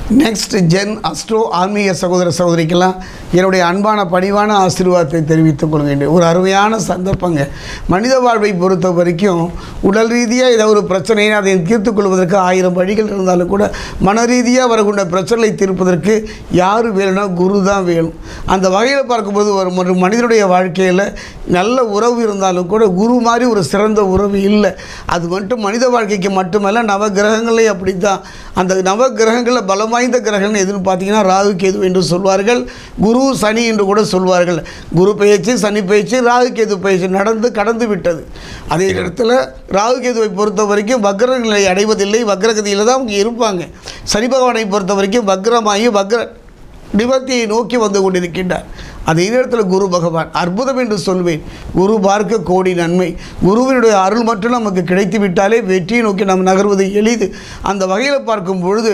Next gen astro ஆன்மீக சகோதர சகோதரிக்கெல்லாம் என்னுடைய அன்பான பணிவான ஆசீர்வாதத்தை தெரிவித்துக் கொள்கின்றேன். ஒரு அருமையான சந்தர்ப்பங்க. மனித வாழ்வை பொறுத்த வரைக்கும் உடல் ரீதியாக ஏதாவது ஒரு பிரச்சனையை அதை தீர்த்து கொள்வதற்கு 1000 வழிகள் இருந்தாலும் கூட மன ரீதியாக வரக்கூடிய பிரச்சனையை தீர்ப்பதற்கு யார் வேணும்னா குரு தான் வேணும். அந்த வகையில் பார்க்கும்போது ஒரு மனிதனுடைய வாழ்க்கையில் நல்ல உறவு இருந்தாலும் கூட குரு மாதிரி ஒரு சிறந்த உறவு இல்லை. அது மட்டும் மனித வாழ்க்கைக்கு மட்டுமல்ல, நவகிரகங்களே அப்படி தான். அந்த நவகிரகங்களில் பலம் வாய்ந்த கிரகங்கள் எதுன்னு பார்த்தீங்கன்னா ராகு கேது என்று சொல்வார்கள், குரு சனி என்று கூட சொல்வார்கள். குரு பெயர்ச்சி, சனி பெயர்ச்சி, ராகு கேது பெயர்ச்சி நடந்து கடந்து விட்டது. அதே இடத்துல ராகு கேதுவை பொறுத்த வரைக்கும் வக்ர நிலை அடைவதில்லை, வக்ரகதியில் தான் அவங்க இருப்பாங்க. சனி பகவானை பொறுத்த வரைக்கும் வக்ரமாகி வக்ர நிவர்த்தியை நோக்கி வந்து கொண்டிருக்கின்றார். அதே நேரத்தில் குரு பகவான் அற்புதம் என்று சொல்வேன். குரு பார்க்க கோடி நன்மை. குருவினுடைய அருள் மட்டும் நமக்கு கிடைத்து விட்டாலே வெற்றியை நோக்கி நாம் நகர்வது எளிது. அந்த வகையில் பார்க்கும் பொழுது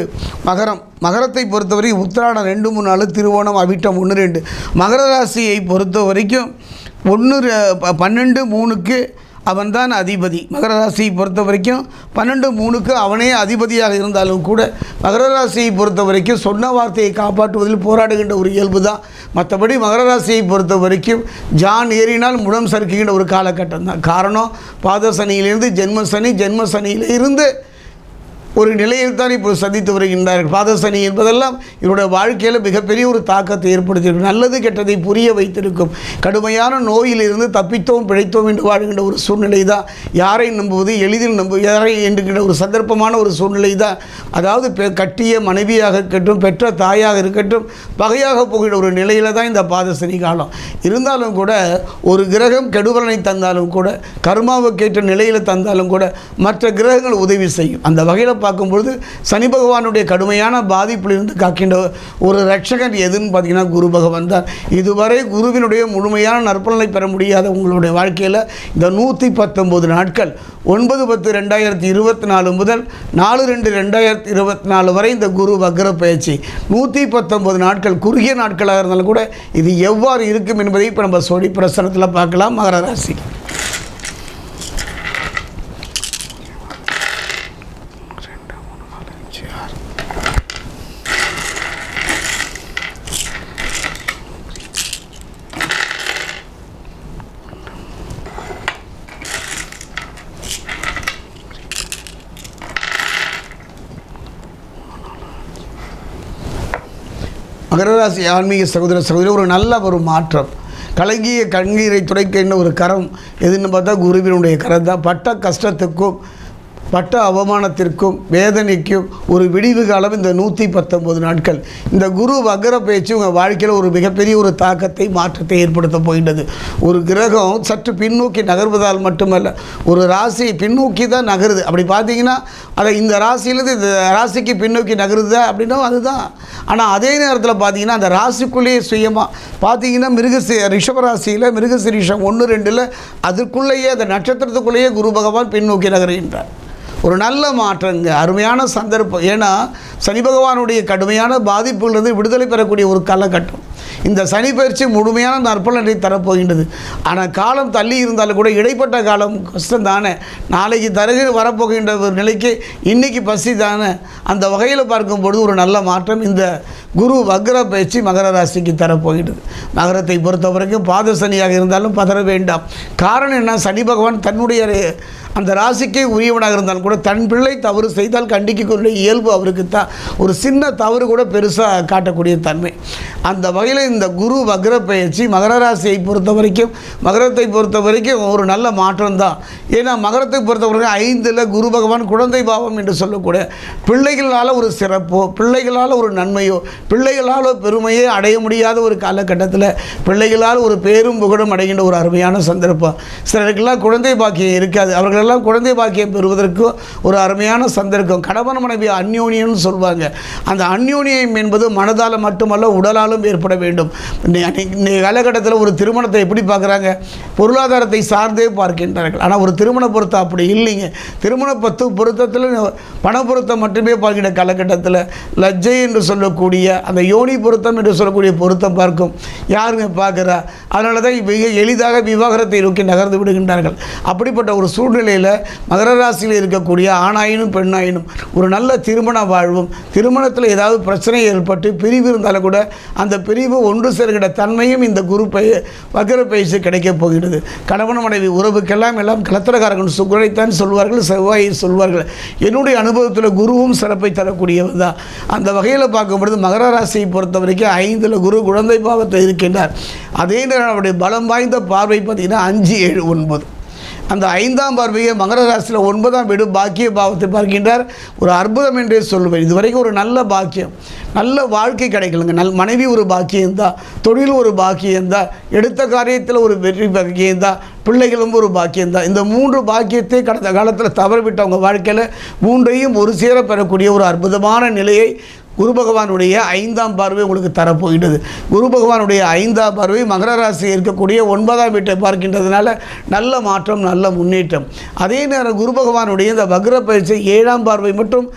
மகரத்தை பொறுத்தவரை உத்திராடம் 2, 3, 4, திருவோணம், அவிட்டம் 1, 2. மகர ராசியை பொறுத்த வரைக்கும் 1, 12, 3க்கு அவன்தான் அதிபதி. மகர ராசியை பொறுத்த வரைக்கும் 12, 3க்கு அவனே அதிபதியாக இருந்தாலும் கூட மகர ராசியை பொறுத்த வரைக்கும் சொன்ன வார்த்தையை காப்பாற்றுவதில் போராடுகின்ற ஒரு இயல்பு தான். மற்றபடி மகர ராசியை பொறுத்த வரைக்கும் ஜான் ஏறினால் முடம் சறுக்குகின்ற ஒரு காலகட்டம் தான். காரணம், பாத சனியிலிருந்து ஜென்ம சனியிலிருந்து ஒரு நிலையில் தான் இப்போ சந்தித்து வருகின்றார்கள். பாத சனி என்பதெல்லாம் இவருடைய வாழ்க்கையில் மிகப்பெரிய ஒரு தாக்கத்தை ஏற்படுத்தியிருக்கும். நல்லது கெட்டதை புரிய வைத்திருக்கும். கடுமையான நோயிலிருந்து தப்பித்தோம் பிழைத்தோம் என்று வாழ்கின்ற ஒரு சூழ்நிலை தான். யாரை நம்புவது, எளிதில் யாரை என்கின்ற ஒரு சந்தர்ப்பமான ஒரு சூழ்நிலை தான். அதாவது கட்டிய மனைவியாக இருக்கட்டும், பெற்ற தாயாக இருக்கட்டும், பகையாக போகின்ற ஒரு நிலையில் தான் இந்த பாத சனி காலம். இருந்தாலும் கூட ஒரு கிரகம் கெடுபலனை தந்தாலும் கூட, கர்மாவுக்கேற்ற நிலையில் தந்தாலும் கூட மற்ற கிரகங்கள் உதவி செய்யும். அந்த வகையில் பார்க்கும்பொழுது சனி பகவானுடைய கடுமையான பாதிப்பிலிருந்து காக்கின்ற ஒரு ரட்சகன் எதுன்னு பார்த்தீங்கன்னா குரு பகவான் தான். இதுவரை குருவினுடைய முழுமையான நற்பலனை பெற முடியாத உங்களுடைய வாழ்க்கையில் இந்த 119 நாட்கள் 9/10/2024 முதல் 4/2/2024 வரை இந்த குரு வக்ர பயிற்சி 119 நாட்கள் குறுகிய நாட்களாக இருந்தாலும் கூட இது எவ்வாறு இருக்கும் என்பதை இப்போ நம்ம சொல்லி பிரசனத்தில் பார்க்கலாம். மகர ராசி மகரராசி ஆன்மீக சகோதரி ஒரு நல்ல ஒரு மாற்றம். கலங்கிய கண்ணீரை துடைக்கின்ற ஒரு கரம் எதுன்னு பார்த்தா குருவினுடைய கரம் தான். பட்ட கஷ்டத்துக்கும் பட்ட அவமானத்திற்கும் வேதனைக்கும் ஒரு விடிவு காலம் இந்த 119 நாட்கள். இந்த குரு வக்ர பயிற்சி உங்கள் வாழ்க்கையில் ஒரு மிகப்பெரிய ஒரு தாக்கத்தை மாற்றத்தை ஏற்படுத்த போகின்றது. ஒரு கிரகம் சற்று பின்னோக்கி நகர்வதால் மட்டுமல்ல, ஒரு ராசி பின்னோக்கி தான் நகருது. அப்படி பார்த்தீங்கன்னா அதை இந்த ராசியிலேருந்து இந்த ராசிக்கு பின்னோக்கி நகருது அப்படின்னா அதுதான். ஆனால் அதே நேரத்தில் பார்த்தீங்கன்னா அந்த ராசிக்குள்ளேயே சுயமாக பார்த்தீங்கன்னா ரிஷபராசியில் மிருகசிரீஷம் 1, 2ல் அதுக்குள்ளேயே அந்த நட்சத்திரத்துக்குள்ளேயே குரு பகவான் பின்னோக்கி நகர்கின்றார். ஒரு நல்ல மாற்றங்க, அருமையான சந்தர்ப்பம். ஏன்னா சனி பகவானுடைய கடுமையான பாதிப்புகளிலிருந்து விடுதலை பெறக்கூடிய ஒரு காலகட்டம். இந்த சனி பயிற்சி முழுமையான நற்பலனை தரப்போகின்றது. ஆனால் காலம் தள்ளி இருந்தாலும் கூட இடைப்பட்ட காலம் கஷ்டம் தானே. நாளைக்கு தருகை வரப்போகின்ற ஒரு நிலைக்கு இன்றைக்கி பசி தானே. அந்த வகையில் பார்க்கும்பொழுது ஒரு நல்ல மாற்றம் இந்த குரு வக்ர பயிற்சி மகர ராசிக்கு தரப்போகின்றது. மகரத்தை பொறுத்த வரைக்கும் பாத சனியாக இருந்தாலும் பதற வேண்டாம். காரணம் என்ன, சனி பகவான் தன்னுடைய அந்த ராசிக்கே உரியவனாக இருந்தாலும் கூட தன் பிள்ளை தவறு செய்தால் கண்டிக்கக்கூடிய இயல்பு அவருக்கு தான். ஒரு சின்ன தவறு கூட பெருசாக காட்டக்கூடிய தன்மை. அந்த வகையில் இந்த குரு வக்ர பயிற்சி மகர ராசியை பொறுத்த வரைக்கும் மகரத்தை பொறுத்த வரைக்கும் ஒரு நல்ல மாற்றம் தான். ஏன்னா மகரத்தை பொறுத்த வரைக்கும் 5ல் குரு பகவான் குழந்தை பாவம் என்று சொல்லக்கூடிய பிள்ளைகளால் ஒரு சிறப்போ, பிள்ளைகளால் ஒரு நன்மையோ, பிள்ளைகளால் பெருமையே அடைய முடியாத ஒரு காலகட்டத்தில் பிள்ளைகளால் ஒரு பேரும் புகழும் அடைகின்ற ஒரு அருமையான சந்தர்ப்பம். சிலருக்கெல்லாம் குழந்தை பாக்கியம் இருக்காது, அவர்கள் எல்லாம் குழந்தை பாக்கியம் பெறுவதற்கு ஒரு அருமையான சந்தர்ப்பம். கணவன் மனைவி அந்யோன்யம்னு சொல்வாங்க. அந்த அந்யோன்யம் என்பது மனதால் மட்டுமல்ல உடலாலும் ஏற்பட வேண்டும். வேண்டும். இன்றைய காலகட்டத்தில் ஒரு திருமணத்தை எப்படி பார்க்குறாங்க? பொருளாதாரத்தை சார்ந்தே பார்க்கின்றார்கள். ஆனால் ஒரு திருமண பொருத்தம் அப்படி இல்லைங்க. திருமண பொருத்தத்தில் பண பொருத்தம் மட்டுமே பார்க்கின்ற காலகட்டத்தில் லஜ்ஜை என்று சொல்லக்கூடிய அந்த யோனி பொருத்தம் என்று சொல்லக்கூடிய பொருத்தம் பார்க்கும் யாருங்க பார்க்குறா? அதனால தான் மிக எளிதாக விவாகரத்தை நோக்கி நகர்ந்து விடுகின்றார்கள். அப்படிப்பட்ட ஒரு சூழ்நிலையில் மகர ராசியில் இருக்கக்கூடிய ஆணாயினும் பெண்ணாயினும் ஒரு நல்ல திருமண வாழ்வும், திருமணத்தில் ஏதாவது பிரச்சனை ஏற்பட்டு பிரிவு இருந்தாலும் கூட அந்த பிரிவு ஒன்று சேர்கிற தன்மையும் இந்த குரு வக்ர பயிற்சி கிடைக்கப் போகிறது. கணவன் மனைவி உறவுக்கெல்லாம் எல்லாம் கலத்திரக்காரர்கள் சுக்கரைத்தான் சொல்வார்கள், செவ்வாயை சொல்வார்கள். என்னுடைய அனுபவத்தில் குருவும் சிறப்பை தரக்கூடியவர் தான். அந்த வகையில் பார்க்கும்பொழுது மகர ராசியை பொறுத்த வரைக்கும் 5ல் குரு குழந்தை பாவத்தில் இருக்கின்றார். அதே நேரம் அவருடைய பலம் வாய்ந்த பார்வை பார்த்திங்கன்னா 5, 7, 9. அந்த 5ஆம் பார்வையை மகர ராசியில் 9ஆம் வீடு பாக்கிய பாவத்தை பார்க்கின்றார். ஒரு அற்புதம் என்றே சொல்லுவேன். இதுவரைக்கும் ஒரு நல்ல பாக்கியம், நல்ல வாழ்க்கை கிடைக்கலுங்க. மனைவி ஒரு பாக்கியம்தான், தொழில் ஒரு பாக்கியம்தான், எடுத்த காரியத்தில் ஒரு வெற்றி பாக்கியம்தான், பிள்ளைகளும் ஒரு பாக்கியம்தான். இந்த 3 பாக்கியத்தை கடந்த காலத்தில் தவறவிட்டவங்க வாழ்க்கையில் 3ஐயும் ஒரு சேர பெறக்கூடிய ஒரு அற்புதமான நிலையை குரு பகவானுடைய 5ஆம் பார்வை உங்களுக்கு தரப்போகின்றது. குரு பகவானுடைய 5ஆம் பார்வை மகர ராசி இருக்கக்கூடிய 9ஆம் வீட்டை பார்க்கின்றதுனால நல்ல மாற்றம், நல்ல முன்னேற்றம். அதே நேரம் குரு பகவானுடைய இந்த வக்ர பயிற்சி 7ஆம் பார்வை மட்டும்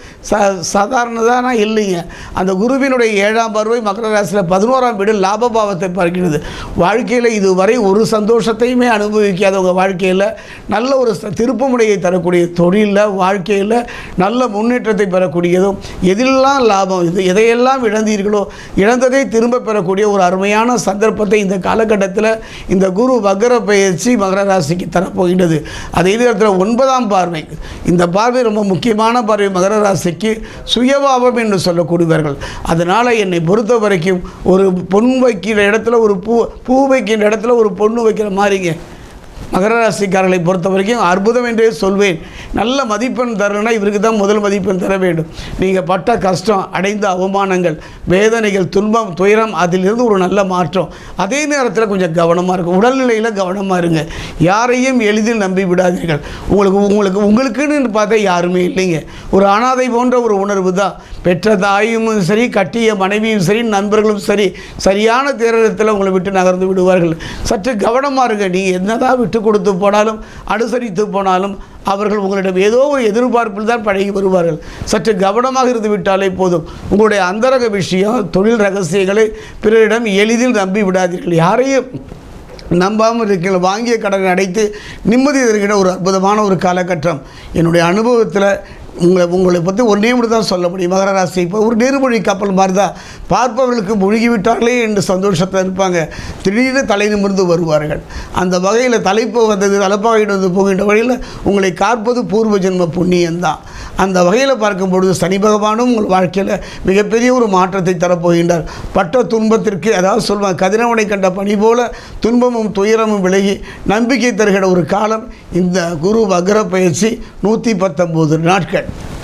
சாதாரணதானா இல்லைங்க. அந்த குருவினுடைய 7ஆம் பார்வை மகர ராசியில் 11ஆம் வீடு லாபபாவத்தை பார்க்கிறது. வாழ்க்கையில் இதுவரை ஒரு சந்தோஷத்தையுமே அனுபவிக்காதவங்க வாழ்க்கையில் நல்ல ஒரு திருப்புமுனையை தரக்கூடிய தொழிலில், வாழ்க்கையில் நல்ல முன்னேற்றத்தை பெறக்கூடியதும், எதிலெல்லாம் லாபம், இது எதையெல்லாம் இழந்தீர்களோ இழந்ததை திரும்ப பெறக்கூடிய ஒரு அருமையான சந்தர்ப்பத்தை இந்த காலகட்டத்தில் இந்த குரு வக்ர பயிற்சி மகர ராசிக்கு தரப்போகின்றது. அதே நேரத்தில் 9ஆம் பார்வை, இந்த பார்வை ரொம்ப முக்கியமான பார்வை. மகர ராசிக்கு சுயபாவம் என்று சொல்லக்கூடியவர்கள். அதனால் என்னை பொறுத்த வரைக்கும் ஒரு பொன் வைக்கிற இடத்துல ஒரு பூ வைக்கிற இடத்துல ஒரு பொண்ணு வைக்கிற மாதிரிங்க. மகர ராசிக்காரர்களை பொறுத்த வரைக்கும் அற்புதம் என்றே சொல்வேன். நல்ல மதிப்பெண் தரணும்னா இவருக்கு தான் முதல் மதிப்பெண் தர வேண்டும். நீங்கள் பட்ட கஷ்டம், அடைந்த அவமானங்கள், வேதனைகள், துன்பம், துயரம், அதிலிருந்து ஒரு நல்ல மாற்றம். அதே நேரத்தில் கொஞ்சம் கவனமாக இருக்கும், உடல்நிலையில் கவனமாக இருங்க. யாரையும் எளிதில் நம்பி விடாதீர்கள். உங்களுக்குன்னு பார்த்தா யாருமே இல்லைங்க. ஒரு அனாதை போன்ற ஒரு உணர்வு தான். பெற்ற தாயும் சரி, கட்டிய மனைவியும் சரி, நண்பர்களும் சரி, சரியான தேர்தலத்தில் உங்களை விட்டு நகர்ந்து விடுவார்கள். சற்று கவனமாக இருங்க. நீங்கள் என்னதான் விட்டு கொடுத்து போனாலும், அனுசரித்து போனாலும் அவர்கள் உங்களிடம் ஏதோ ஒரு எதிர்பார்ப்பில் தான் பழகி வருவார்கள். சற்று கவனமாக இருந்து விட்டாலே போதும். உங்களுடைய அந்தரங்க விஷயம், தொழில் ரகசியங்களை பிறரிடம் எளிதில் நம்பி விடாதீர்கள். யாரையும் நம்பாமல் இருக்கிற வாங்கிய கடனை அடைத்து நிம்மதி தருகிற ஒரு அற்புதமான ஒரு காலகட்டம். என்னுடைய அனுபவத்தில் உங்களை பற்றி ஒன்றே மட்டும் தான் சொல்ல முடியும். மகர ராசி இப்போ ஒரு நீர்மொழி கப்பல் மாதிரி தான். பார்ப்பவர்களுக்கு மூழ்கிவிட்டார்களே என்று சந்தோஷத்தில் இருப்பாங்க. திடீர்னு தலை நிமிர்ந்து வருவார்கள். அந்த வகையில் தலைப்பு வந்தது தலைப்பாகிட்டு போகின்ற வழியில் உங்களை காப்பது பூர்வ ஜென்ம புண்ணியந்தான். அந்த வகையில் பார்க்கும்பொழுது சனி பகவானும் உங்கள் வாழ்க்கையில் மிகப்பெரிய ஒரு மாற்றத்தை தரப்போகின்றார். பட்ட துன்பத்திற்கு, அதாவது சொல்வாங்க, கதிரவனை கண்ட பணி போல துன்பமும் துயரமும் விலகி நம்பிக்கை தருகிற ஒரு காலம் இந்த குரு வக்ர பயிற்சி 119 நாட்கள்.